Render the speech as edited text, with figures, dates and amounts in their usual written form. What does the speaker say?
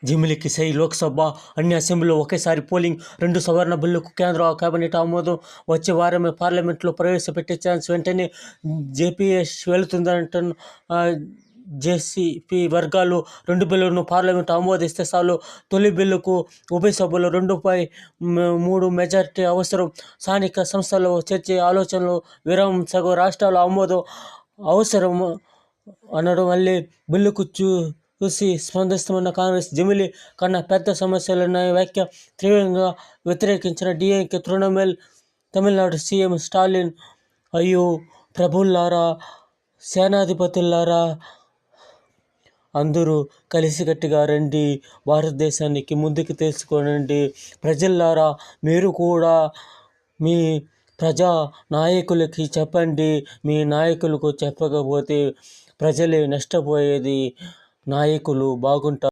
జిమిలికి సై లోక్సభ అన్ని అసెంబ్లీలో ఒకేసారి పోలింగ్ 2 సవరణ బిల్లుకు కేంద్ర కేబినెట్ ఆమోదం వచ్చే వారమే పార్లమెంట్లో ప్రవేశపెట్టే ఛాన్స్ వెంటనే జేపీఎస్ వెళుతుందంటున్న జేసీపీ వర్గాలు 2 బిల్లులను పార్లమెంటు ఆమోదిస్తే చాలు. తొలి బిల్లుకు ఉభయ సభల్లో 2/3 మెజార్టీ అవసరం. స్థానిక సంస్థల్లో చేర్చే ఆలోచనలు విరామం. సగం రాష్ట్రాల ఆమోదం అవసరం అనడం వల్లే బిల్లుకు చూసి స్పందిస్తున్న కాంగ్రెస్ జమిలి కన్నా పెద్ద సమస్యలున్న వ్యాఖ్య తీవ్రంగా వ్యతిరేకించిన డీఎంకే, తృణమూల్, తమిళనాడు సీఎం స్టాలిన్ అయ్యో ప్రభువులారా, సేనాధిపతులారా, అందరూ కలిసికట్టుగా రండి, భారతదేశానికి ముందుకు తీసుకురండి. ప్రజలారా, మీరు కూడా మీ ప్రజా నాయకులకి చెప్పండి. మీ నాయకులకు చెప్పకపోతే ప్రజలే నష్టపోయేది. నాయకులు బాగుంటారు.